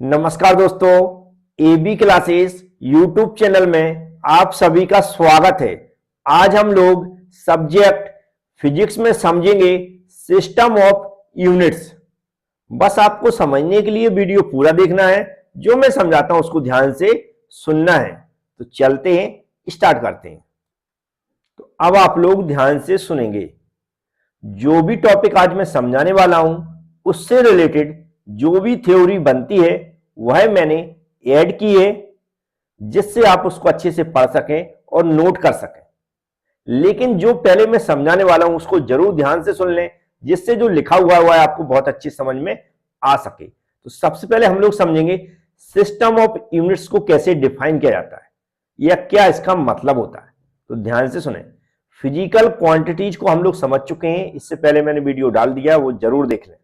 नमस्कार दोस्तों, AB classes YouTube channel में आप सभी का स्वागत है। आज हम लोग सब्जेक्ट फिजिक्स में समझेंगे सिस्टम ऑफ यूनिट्स। बस आपको समझने के लिए वीडियो पूरा देखना है, जो मैं समझाता हूं उसको ध्यान से सुनना है। तो चलते हैं, स्टार्ट करते हैं। तो अब आप लोग ध्यान से सुनेंगे। जो भी टॉपिक आज मैं समझाने वाला हूं उससे रिलेटेड जो भी थ्योरी बनती है वह मैंने ऐड की है, जिससे आप उसको अच्छे से पढ़ सकें और नोट कर सकें। लेकिन जो पहले मैं समझाने वाला हूं उसको जरूर ध्यान से सुन लें, जिससे जो लिखा हुआ है आपको बहुत अच्छी समझ में आ सके। तो सबसे पहले हम लोग समझेंगे सिस्टम ऑफ यूनिट्स को कैसे डिफाइन किया जाता है या क्या इसका मतलब होता है। तो ध्यान से सुने। फिजिकल क्वांटिटीज को हम लोग समझ चुके हैं, इससे पहले मैंने वीडियो डाल दिया, वो जरूर देख लें।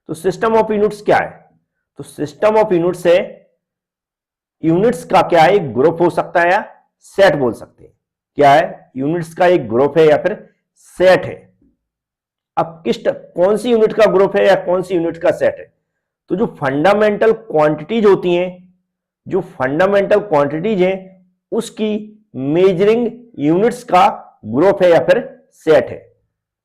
तो सिस्टम ऑफ यूनिट्स क्या है? तो सिस्टम ऑफ यूनिट्स है, यूनिट्स का क्या है, एक ग्रुप हो सकता है या सेट बोल सकते हैं। क्या है? यूनिट्स का एक ग्रुप है या फिर सेट है। अब कौन सी यूनिट का ग्रुप है या कौन सी यूनिट का सेट है? तो जो फंडामेंटल क्वांटिटीज होती हैं, जो फंडामेंटल क्वांटिटीज हैं, उसकी मेजरिंग यूनिट्स का ग्रुप है या फिर सेट है।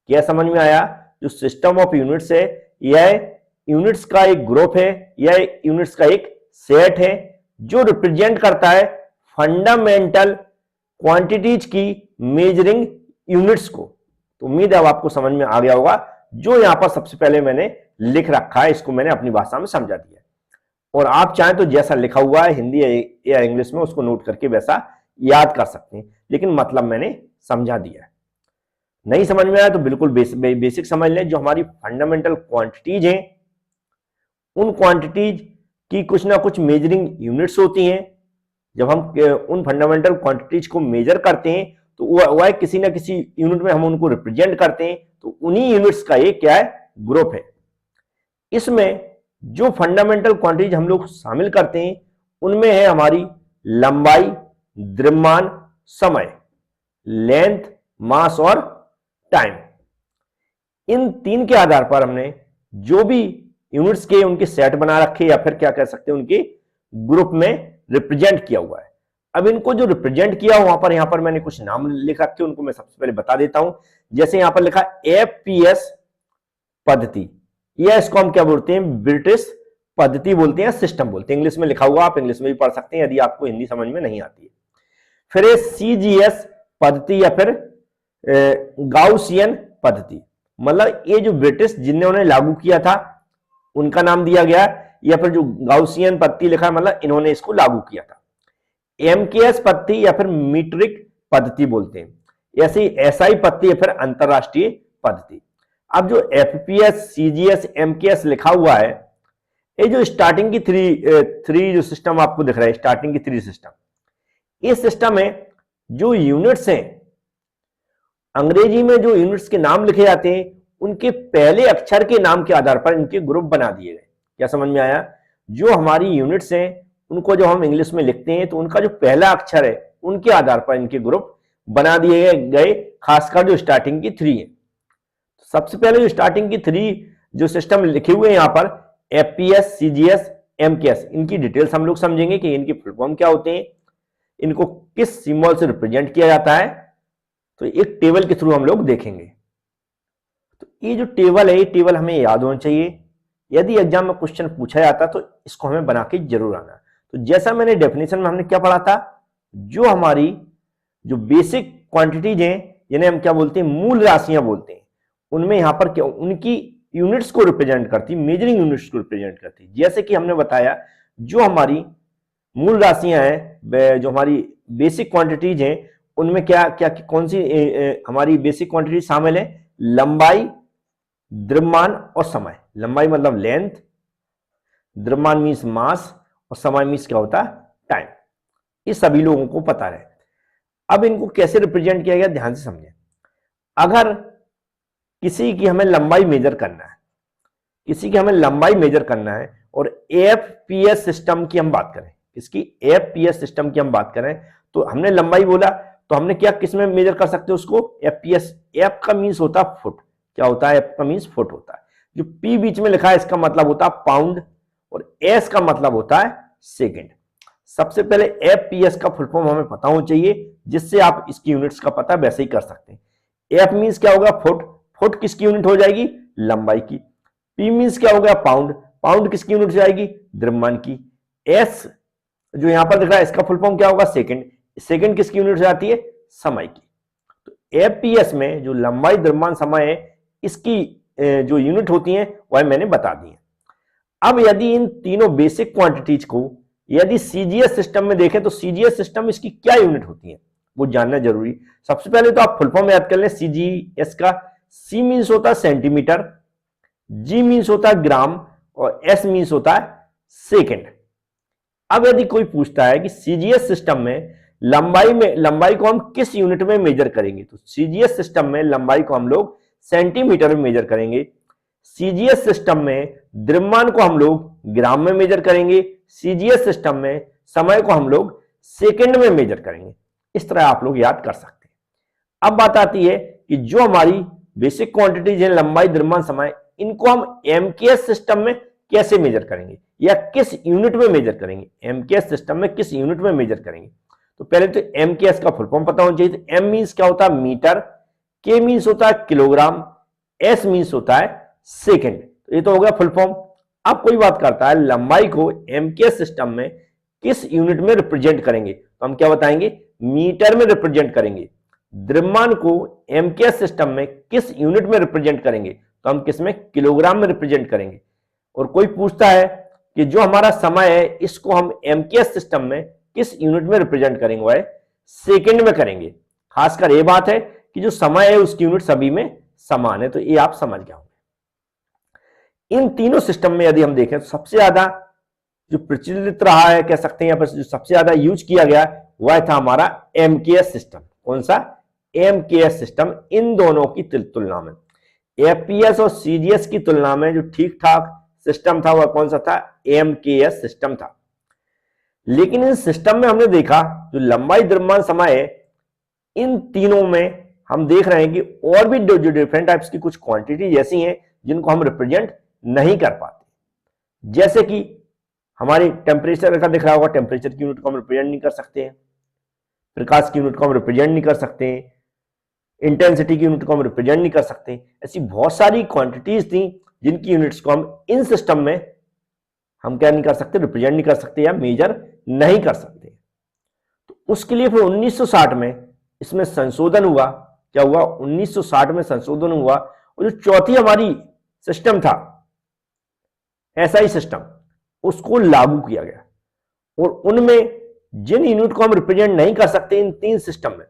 क्या समझ में आया? जो सिस्टम ऑफ यूनिट्स है यह यूनिट्स का एक ग्रुप है या यूनिट्स का एक सेट है, जो रिप्रेजेंट करता है फंडामेंटल क्वांटिटीज की मेजरिंग यूनिट्स को। तो उम्मीद है अब आपको समझ में आ गया होगा। जो यहां पर सबसे पहले मैंने लिख रखा है इसको मैंने अपनी भाषा में समझा दिया है, और आप चाहें तो जैसा लिखा हुआ है हिंदी या इंग्लिश में उसको नोट करके वैसा याद कर सकते हैं, लेकिन मतलब मैंने समझा दिया है। नहीं समझ में आया तो बिल्कुल बेसिक समझ लें। जो हमारी फंडामेंटल क्वांटिटीज हैं, उन क्वांटिटीज की कुछ ना कुछ मेजरिंग यूनिट्स होती हैं। जब हम उन फंडामेंटल क्वांटिटीज को मेजर करते हैं तो वह किसी ना किसी यूनिट में हम उनको रिप्रेजेंट करते हैं। तो उन्हीं यूनिट्स का एक क्या है, ग्रुप है। इसमें जो फंडामेंटल क्वांटिटीज हम लोग शामिल करते हैं उनमें है हमारी लंबाई, द्रव्यमान, समय, लेंथ, मास और टाइम। इन तीन के आधार पर हमने जो भी यूनिट्स के उनके सेट बना रखे या फिर क्या कह सकते हैं उनके ग्रुप में रिप्रेजेंट किया हुआ है। अब इनको जो रिप्रेजेंट किया यहां पर मैंने कुछ नाम लिख रखे, उनको मैं सबसे पहले बता देता हूं। जैसे यहां पर लिखा एफपीएस पद्धति, या इसको हम क्या बोलते हैं, ब्रिटिश पद्धति बोलते हैं, सिस्टम बोलते हैं। इंग्लिश में लिखा हुआ, आप इंग्लिश में भी पढ़ सकते हैं यदि आपको हिंदी समझ में नहीं आती है। फिर सीजीएस पद्धति या फिर गाउसियन पद्धति, मतलब ये जो ब्रिटिश जिन्होंने लागू किया था उनका नाम दिया गया, या फिर जो गाउसियन पद्धति लिखा है मतलब इन्होंने इसको लागू किया था। एमकेएस पद्धति या फिर मीट्रिक पद्धति बोलते हैं, ऐसी एसआई पद्धति या फिर अंतरराष्ट्रीय पद्धति। अब जो एफपीएस, सीजीएस, एमकेएस लिखा हुआ है, ये जो स्टार्टिंग की थ्री जो सिस्टम आपको दिख रहा है, स्टार्टिंग की थ्री सिस्टम, इस सिस्टम में जो यूनिट्स हैं, अंग्रेजी में जो यूनिट्स के नाम लिखे जाते हैं उनके पहले अक्षर के नाम के आधार पर इनके ग्रुप बना दिए गए। क्या समझ में आया? जो हमारी यूनिट्स हैं उनको जो हम इंग्लिश में लिखते हैं तो उनका जो पहला अक्षर है उनके आधार पर इनके ग्रुप बना दिए गए, खासकर जो स्टार्टिंग की थ्री है। सबसे पहले जो स्टार्टिंग की थ्री जो सिस्टम लिखे हुए हैं यहां पर, एफपीएस, सीजीएस, एमकेएस, इनकी डिटेल्स हम लोग समझेंगे कि इनकी फुल फॉर्म क्या होते हैं, इनको किस सिंबल से रिप्रेजेंट किया जाता है। तो एक टेबल के थ्रू हम लोग देखेंगे। तो ये जो टेबल है, ये टेबल हमें याद होना चाहिए। यदि एग्जाम में क्वेश्चन पूछा जाता तो इसको हमें बना के जरूर आना। तो जैसा मैंने डेफिनेशन में हमने क्या पढ़ा था, जो हमारी जो बेसिक क्वांटिटीज हैं जिन्हें हम क्या बोलते हैं, मूल राशियां बोलते हैं, उनमें यहां पर क्या उनकी यूनिट्स को रिप्रेजेंट करती, मेजरिंग यूनिट्स को रिप्रेजेंट करती। जैसे कि हमने बताया जो हमारी मूल राशियां हैं, जो हमारी बेसिक क्वांटिटीज हैं, उनमें क्या क्या कौन सी हमारी बेसिक क्वांटिटी शामिल है, लंबाई, द्रव्यमान और समय। लंबाई मतलब लेंथ, द्रव्यमान मीन्स मास, और समय मीन्स क्या होता है, टाइम। ये सभी लोगों को पता है। अब इनको कैसे रिप्रेजेंट किया गया, ध्यान से समझें। अगर किसी की हमें लंबाई मेजर करना है, किसी की हमें लंबाई मेजर करना है और एफपीएस सिस्टम की हम बात करें, इसकी एफपीएस सिस्टम की हम बात करें, तो हमने लंबाई बोला तो हमने क्या किस में मेजर कर सकते हैं उसको, एफपीएस। एफ का मीन्स होता है फुट। क्या होता है? एफ का मीन्स फुट होता है। जो पी बीच में लिखा है इसका मतलब होता है पाउंड, और एस का मतलब होता है सेकंड। सबसे पहले एफपीएस का फुल फॉर्म हमें पता होना चाहिए, जिससे आप इसकी यूनिट्स का पता वैसे ही कर सकते हैं। एफ मीन्स क्या होगा? फुट। फुट किसकी यूनिट हो जाएगी? लंबाई की। पी मीन्स क्या होगा? पाउंड। पाउंड किसकी यूनिट हो जाएगी? द्रव्यमान की। एस जो यहां पर दिख रहा है इसका फुल फॉर्म क्या होगा? सेकंड। सेकंड किसकी यूनिट हो जाती है? समय की। तो एफपीएस में जो लंबाई, द्रव्यमान, समय है, इसकी जो यूनिट होती है वह मैंने बता दी है। अब यदि इन तीनों बेसिक क्वांटिटीज को यदि सीजीएस सिस्टम में देखें तो सीजीएस सिस्टम इसकी क्या यूनिट होती है वो जानना जरूरी। सबसे पहले तो आप फुल फॉर्म याद कर लें सीजीएस का। सी मीन्स होता है सेंटीमीटर, जी मीन्स होता है ग्राम, और एस मीन्स होता है सेकंड। अब यदि कोई पूछता है कि सीजीएस सिस्टम में लंबाई को हम किस यूनिट में मेजर करेंगे, तो सीजीएस सिस्टम में लंबाई को हम लोग सेंटीमीटर में मेजर करेंगे। सीजीएस सिस्टम में द्रव्यमान को हम लोग ग्राम में मेजर करेंगे। सीजीएस सिस्टम में समय को हम लोग सेकंड में मेजर करेंगे। इस तरह आप लोग याद कर सकते हैं। अब बात आती है कि जो हमारी बेसिक क्वांटिटीज है लंबाई, द्रव्यमान, समय, इनको हम एमकेएस सिस्टम में कैसे मेजर करेंगे या किस यूनिट में मेजर करेंगे? एमकेएस सिस्टम में किस यूनिट में मेजर करेंगे? तो पहले तो एमकेएस का फुल फॉर्म पता होना चाहिए। तो एम मीन्स क्या होता है? मीटर। के मीन्स होता है किलोग्राम। एस मीन्स होता है सेकंड। तो ये तो हो गया फुल फॉर्म। अब कोई बात करता है लंबाई को एमकेएस सिस्टम में किस यूनिट में रिप्रेजेंट करेंगे, तो हम क्या बताएंगे? मीटर में रिप्रेजेंट करेंगे। द्रव्यमान को एमकेएस सिस्टम में किस यूनिट में रिप्रेजेंट करेंगे, तो हम किस में? किलोग्राम में रिप्रेजेंट करेंगे। और कोई पूछता है कि जो हमारा समय है इसको हम एमकेएस सिस्टम में किस यूनिट में रिप्रेजेंट करेंगे, वह सेकंड में करेंगे। खासकर ये बात है कि जो समय है उसकी यूनिट सभी में समान है, तो ये आप समझ गए होंगे। इन तीनों सिस्टम में यदि हम देखें तो सबसे ज्यादा जो प्रचलित रहा है, कह सकते हैं यहाँ पर जो सबसे ज्यादा यूज किया गया वह था हमारा एमकेएस सिस्टम। कौन सा? MKS system. इन दोनों की तुलना में, एफपीएस और सीजीएस की तुलना में जो ठीक ठाक सिस्टम था वह कौन सा था? एमकेएस सिस्टम था। लेकिन इस सिस्टम में हमने देखा जो लंबाई, द्रव्यमान, समय है, इन तीनों में हम देख रहे हैं कि और भी जो डिफरेंट टाइप्स की कुछ क्वांटिटी ऐसी हैं जिनको हम रिप्रेजेंट नहीं कर पाते। जैसे कि हमारी टेम्परेचर का दिख रहा होगा, टेम्परेचर की यूनिट को हम रिप्रेजेंट नहीं कर सकते हैं। प्रकाश की यूनिट को हम रिप्रेजेंट नहीं कर सकते हैं। इंटेंसिटी की यूनिट को हम रिप्रेजेंट नहीं कर सकते। ऐसी बहुत सारी क्वांटिटीज थी जिनकी यूनिट्स को हम इन सिस्टम में हम क्या नहीं कर सकते? रिप्रेजेंट नहीं कर सकते या मेजर नहीं कर सकते। तो उसके लिए फिर 1960 में इसमें संशोधन हुआ। क्या हुआ? 1960 में संशोधन हुआ और जो चौथी हमारी सिस्टम था एसआई सिस्टम, उसको लागू किया गया। और उनमें जिन यूनिट को हम रिप्रेजेंट नहीं कर सकते इन तीन सिस्टम में,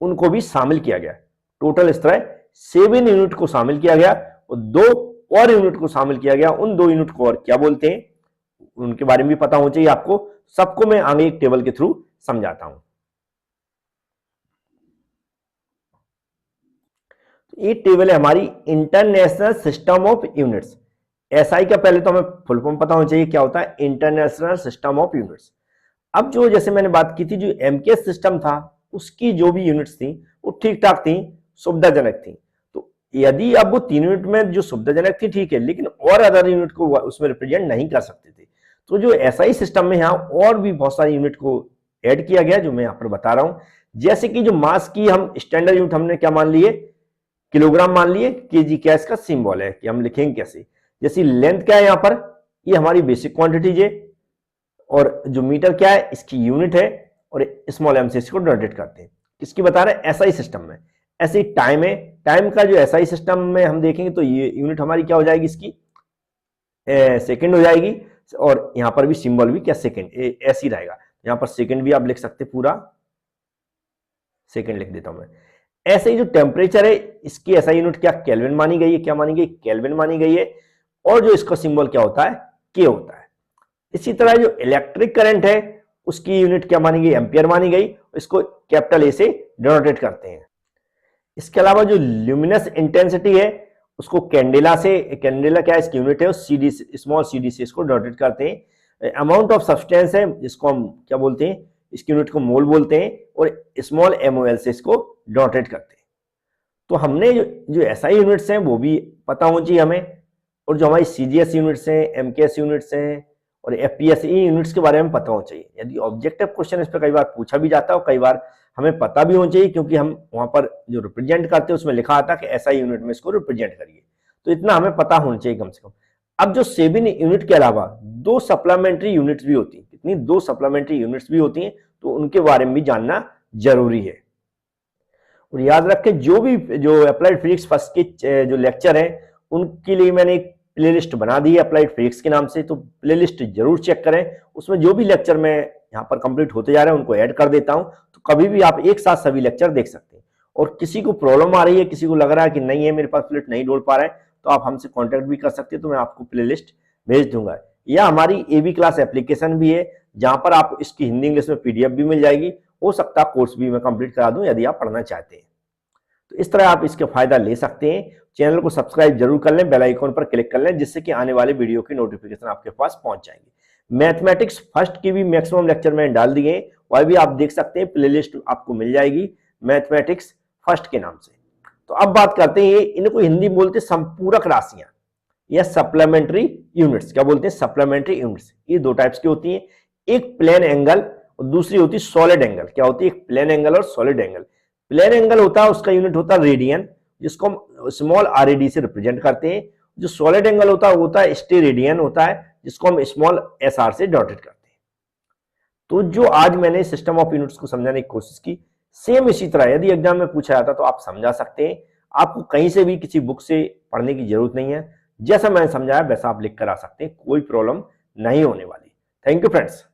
उनको भी शामिल किया गया। टोटल इस तरह 7 यूनिट को शामिल किया गया और 2 और यूनिट को शामिल किया गया। उन 2 यूनिट को और क्या बोलते हैं उनके बारे में भी पता होना चाहिए आपको। सबको मैं आगे एक टेबल के थ्रू समझाता हूं। ये टेबल है हमारी international system of units. SI का पहले तो हमें फुल फॉर्म पता होना चाहिए क्या होता है? International system of units. अब जो जैसे मैंने बात की थी जो एमकेएस सिस्टम था उसकी जो भी यूनिट्स थी वो ठीक ठाक थी, सुविधाजनक थी। तो यदि अब वो 3 यूनिट में जो सुविधाजनक थी ठीक है, लेकिन और अदर यूनिट को उसमें रिप्रेजेंट नहीं कर सकते थे। तो जो एसआई सिस्टम में यहाँ और भी बहुत सारी यूनिट को ऐड किया गया जो मैं यहाँ पर बता रहा हूँ। जैसे कि जो मास की हम स्टैंडर्ड यूनिट हमने क्या मान लिए? किलोग्राम मान लिए। केजी क्या इसका सिंबल है कि हम लिखेंगे कैसे? जैसे लेंथ क्या है यहाँ पर? ये हमारी बेसिक क्वांटिटीज है। और जो मीटर क्या है? इसकी यूनिट है। और स्मॉल एम से इसको डिनोटेट करते हैं। किसकी बता रहे हैं? एसआई सिस्टम में। ऐसे ही टाइम है। टाइम का जो एसआई सिस्टम में हम देखेंगे तो ये यूनिट हमारी क्या हो जाएगी? इसकी सेकंड हो जाएगी। और यहां पर भी सिंबल भी क्या? सेकंड, ऐसे ही रहेगा। यहां पर सेकंड भी आप लिख सकते, पूरा सेकंड लिख देता हूं मैं। ऐसे ही जो टेम्परेचर है इसकी एसआई यूनिट क्या? केल्विन मानी गई है। क्या मानी गई? केल्विन मानी गई है। और जो इसका सिंबल क्या होता है? के होता है। इसी तरह जो इलेक्ट्रिक करंट है उसकी यूनिट क्या मानी गई? एम्पियर मानी गई। इसको कैपिटल ए से डिनोटेट करते हैं। इसके अलावा जो ल्यूमिनस इंटेंसिटी है उसको कैंडेला से, कैंडेला क्या है? इसकी यूनिट है, सीडी स्मॉल सीडी से इसको डिनोटेट करते हैं। अमाउंट ऑफ सब्सटेंस है जिसको हम क्या बोलते हैं? इसकी यूनिट को मोल बोलते हैं। और स्मॉल एमओएल से इसको डिनोटेट करते हैं। तो हमने जो एसआई यूनिट्स हैं वो भी पता होनी चाहिए हमें। और जो हमारी सीजीएस यूनिट्स हैं, एमकेएस यूनिट्स हैं और एफपीएस यूनिट्स के बारे में पता होना चाहिए। यदि ऑब्जेक्टिव क्वेश्चन इस पर कई बार पूछा भी जाता है और कई बार हमें पता भी होना चाहिए, क्योंकि हम वहां पर जो रिप्रेजेंट करते हैं उसमें लिखा आता है कि ऐसा यूनिट में इसको रिप्रेजेंट करिए, तो इतना हमें पता होना चाहिए कम से कम। अब जो सेबिन यूनिट के अलावा दो सप्लीमेंट्री यूनिट्स भी होती हैं, कितनी, दो सप्लीमेंट्री यूनिट्स भी होती हैं, तो उनके बारे में भी जानना जरूरी है। और याद रखें जो अप्लाइड फिजिक्स फर्स्ट के जो लेक्चर हैं उनके लिए मैंने एक प्लेलिस्ट बना दी है अप्लाइड फिजिक्स के नाम से, तो प्लेलिस्ट जरूर चेक करें। उसमें जो भी लेक्चर मैं यहाँ पर कंप्लीट होते जा रहे हैं उनको ऐड कर देता हूँ, तो कभी भी आप एक साथ सभी लेक्चर देख सकते हैं। और किसी को प्रॉब्लम आ रही है, किसी को लग रहा है कि नहीं है मेरे पास प्लेट नहीं जोड़ पा रहे हैं, तो आप हमसे कॉन्टेक्ट भी कर सकते हैं, तो मैं आपको प्लेलिस्ट भेज दूंगा। या हमारी एबी क्लास एप्लीकेशन भी है जहां पर आप इसकी हिंदी इंग्लिश में पीडीएफ भी मिल जाएगी। हो सकता है कोर्स भी मैं कंप्लीट करा दूं यदि आप पढ़ना चाहते हैं, तो इस तरह आप इसका फायदा ले सकते हैं। चैनल को सब्सक्राइब जरूर कर लें, बेल आइकन पर क्लिक कर लें, जिससे कि आने वाले वीडियो की नोटिफिकेशन आपके पास पहुंच जाएंगे। मैथमेटिक्स फर्स्ट की भी मैक्सिमम लेक्चर मैंने डाल दिए हैं, वह भी आप देख सकते हैं, प्लेलिस्ट आपको मिल जाएगी मैथमेटिक्स फर्स्ट के नाम से। तो अब बात करते हैं, इनको हिंदी में बोलते हैं संपूरक राशियां या सप्लीमेंट्री यूनिट्स। क्या बोलते हैं? Supplementary units. ये दो टाइप्स की होती हैं, एक प्लेन एंगल और दूसरी होती है सॉलिड एंगल। क्या होती है? एक प्लेन एंगल और सॉलिड एंगल। प्लेन एंगल होता है उसका यूनिट होता है रेडियन, जिसको हम स्मॉल RAD से रिप्रेजेंट करते हैं। जो सॉलिड एंगल होता है वो होता है स्टेरेडियन होता है, जिसको हम स्मॉल SR से डॉटेड करते हैं। तो जो आज मैंने सिस्टम ऑफ यूनिट्स को समझाने की कोशिश की, सेम इसी तरह यदि एग्जाम में पूछा जाता तो आप समझा सकते हैं। आपको कहीं से भी किसी बुक से पढ़ने की जरूरत नहीं है, जैसा मैंने समझाया वैसा आप लिख कर आ सकते हैं, कोई प्रॉब्लम नहीं होने वाली। Thank you friends.